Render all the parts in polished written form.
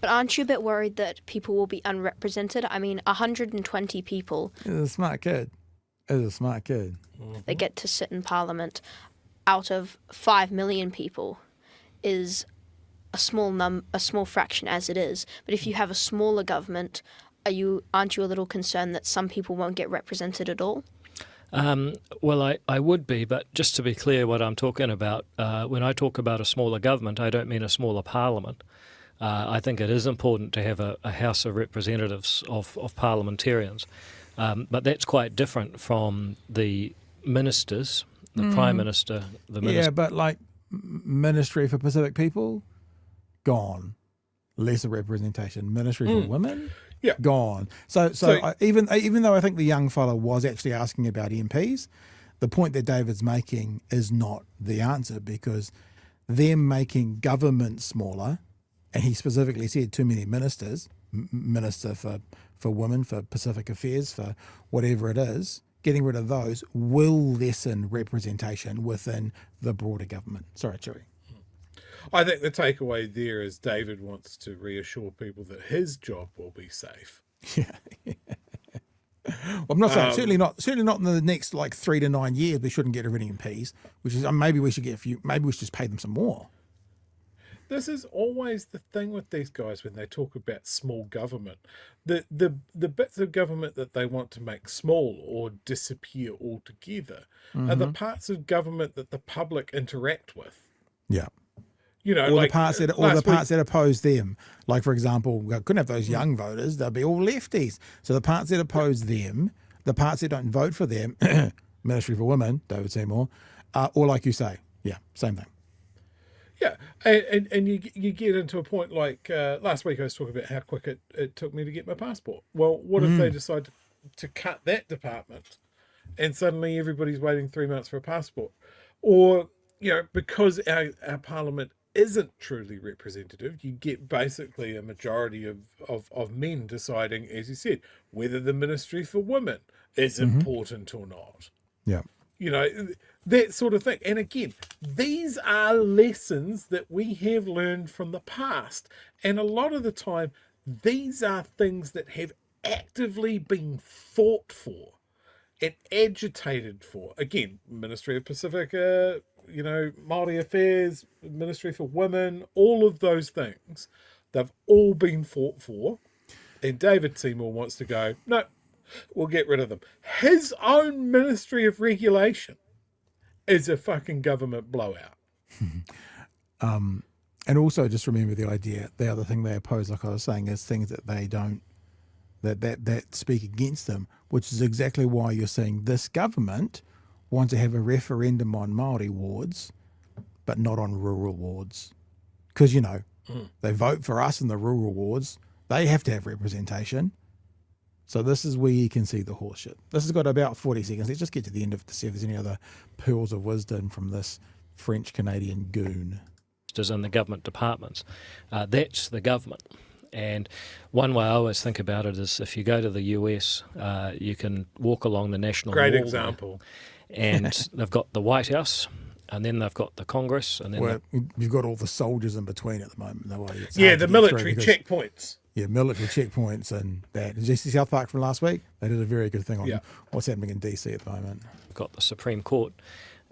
But aren't you a bit worried that people will be unrepresented? I mean, 120 people. He's a smart kid. He's a smart kid. They get to sit in Parliament out of 5 million people is a small fraction as it is. But if you have a smaller government, aren't you a little concerned that some people won't get represented at all? Well, I would be, but just to be clear what I'm talking about, when I talk about a smaller government, I don't mean a smaller parliament. I think it is important to have a House of Representatives of parliamentarians, but that's quite different from the ministers, the Prime Minister, the Minister. Yeah, but like Ministry for Pacific People, gone. Lesser representation. Ministry for Women, gone. So even though I think the young fellow was actually asking about MPs, the point that David's making is not the answer, because them making government smaller, and he specifically said too many ministers, Minister for Women, for Pacific Affairs, for whatever it is, getting rid of those will lessen representation within the broader government. Sorry, Chewie. I think the takeaway there is David wants to reassure people that his job will be safe. Yeah. Well, I'm not saying certainly not in the next 3 to 9 years we shouldn't get rid of MPs, which is maybe we should get a few. Maybe we should just pay them some more. This is always the thing with these guys when they talk about small government. The bits of government that they want to make small or disappear altogether are the parts of government that the public interact with. Yeah. You know, or the parts that oppose them. Like, for example, we couldn't have those young voters. They'll be all lefties. So the parts that oppose them, the parts that don't vote for them, Ministry for Women, David Seymour, or like you say, same thing. Yeah, and you get into a point like last week I was talking about how quick it took me to get my passport. Well, what if they decide to cut that department and suddenly everybody's waiting 3 months for a passport? Or, because our parliament isn't truly representative, you get basically a majority of men deciding, as you said, whether the Ministry for Women is important or not. Yeah. That sort of thing. And again, these are lessons that we have learned from the past. And a lot of the time, these are things that have actively been fought for and agitated for. Again, Ministry of Pacific, Māori Affairs, Ministry for Women, all of those things, they've all been fought for. And David Seymour wants to go, no, we'll get rid of them. His own Ministry of Regulation is a fucking government blowout. And also just remember the other thing they oppose, like I was saying, is things that they don't, that speak against them, which is exactly why you're seeing this government want to have a referendum on Māori wards, but not on rural wards. Because, they vote for us in the rural wards. They have to have representation. So this is where you can see the horse shit. This has got about 40 seconds. Let's just get to the end of it to see if there's any other pearls of wisdom from this French-Canadian goon. In the government departments. That's the government. And one way I always think about it is if you go to the US, you can walk along the National Mall. Great example. And they've got the White House, and then they've got the Congress, and then you've got all the soldiers in between at the moment. The military checkpoints. Yeah, military checkpoints and that. Did you see South Park from last week? They did a very good thing on what's happening in DC at the moment. We've got the Supreme Court,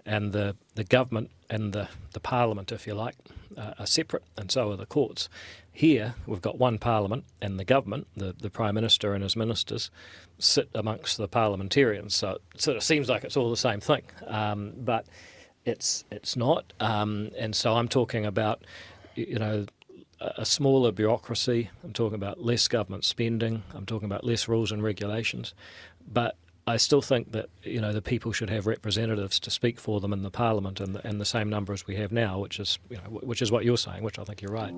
and the government and the Parliament, if you like, are separate, and so are the courts. Here, we've got one Parliament, and the government, the Prime Minister and his ministers, sit amongst the parliamentarians. So it sort of seems like it's all the same thing, but it's not. And so I'm talking about, a smaller bureaucracy. I'm talking about less government spending. I'm talking about less rules and regulations. But I still think that the people should have representatives to speak for them in the Parliament, and the same number as we have now, which is what you're saying, which I think you're right.